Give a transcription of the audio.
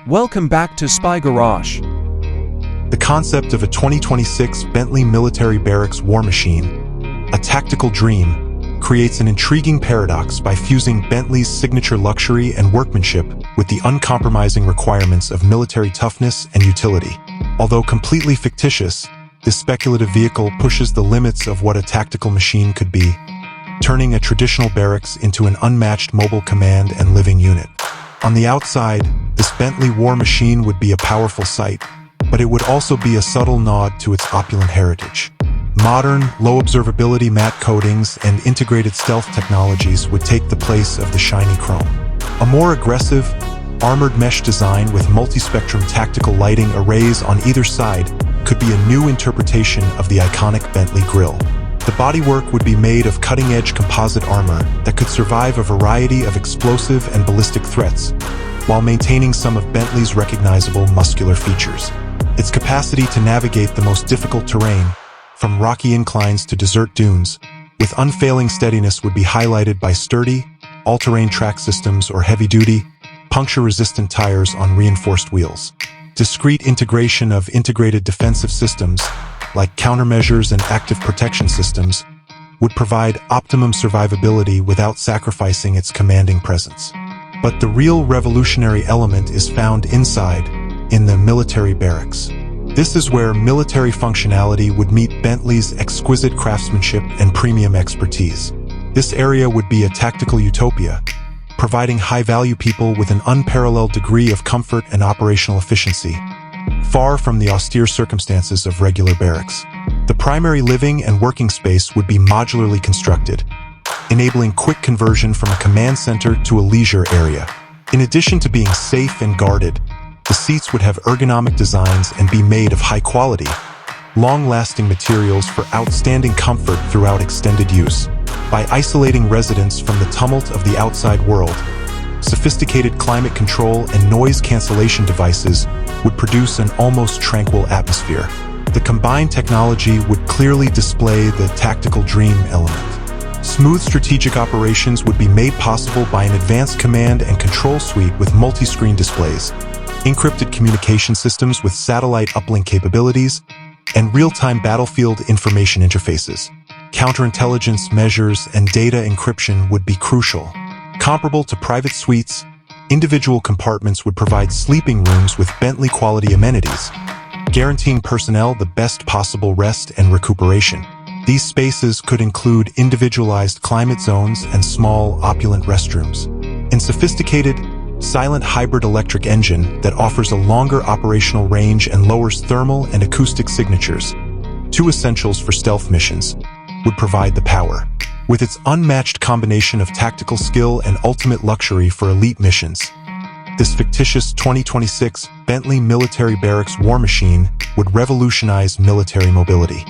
Welcome back to Spy Garage. The concept of a 2026 Bentley military barracks war machine, a tactical dream, creates an intriguing paradox by fusing Bentley's signature luxury and workmanship with the uncompromising requirements of military toughness and utility. Although completely fictitious, this speculative vehicle pushes the limits of what a tactical machine could be, turning a traditional barracks into an unmatched mobile command and living unit. On the outside, this Bentley war machine would be a powerful sight, but it would also be a subtle nod to its opulent heritage. Modern, low observability matte coatings and integrated stealth technologies would take the place of the shiny chrome. A more aggressive, armored mesh design with multi-spectrum tactical lighting arrays on either side could be a new interpretation of the iconic Bentley grille. The bodywork would be made of cutting-edge composite armor that could survive a variety of explosive and ballistic threats, while maintaining some of Bentley's recognizable muscular features. Its capacity to navigate the most difficult terrain, from rocky inclines to desert dunes, with unfailing steadiness would be highlighted by sturdy, all-terrain track systems or heavy-duty, puncture-resistant tires on reinforced wheels. Discrete integration of integrated defensive systems, like countermeasures and active protection systems, would provide optimum survivability without sacrificing its commanding presence. But the real revolutionary element is found inside, in the military barracks. This is where military functionality would meet Bentley's exquisite craftsmanship and premium expertise. This area would be a tactical utopia, providing high-value people with an unparalleled degree of comfort and operational efficiency, far from the austere circumstances of regular barracks. The primary living and working space would be modularly constructed, enabling quick conversion from a command center to a leisure area. In addition to being safe and guarded, the seats would have ergonomic designs and be made of high-quality, long-lasting materials for outstanding comfort throughout extended use. By isolating residents from the tumult of the outside world, sophisticated climate control and noise cancellation devices would produce an almost tranquil atmosphere. The combined technology would clearly display the tactical dream element. Smooth strategic operations would be made possible by an advanced command and control suite with multi-screen displays, encrypted communication systems with satellite uplink capabilities, and real-time battlefield information interfaces. Counterintelligence measures and data encryption would be crucial. Comparable to private suites, individual compartments would provide sleeping rooms with Bentley-quality amenities, guaranteeing personnel the best possible rest and recuperation. These spaces could include individualized climate zones and small, opulent restrooms. In sophisticated, silent hybrid electric engine that offers a longer operational range and lowers thermal and acoustic signatures, two essentials for stealth missions, would provide the power. With its unmatched combination of tactical skill and ultimate luxury for elite missions, this fictitious 2026 Bentley military barracks war machine would revolutionize military mobility.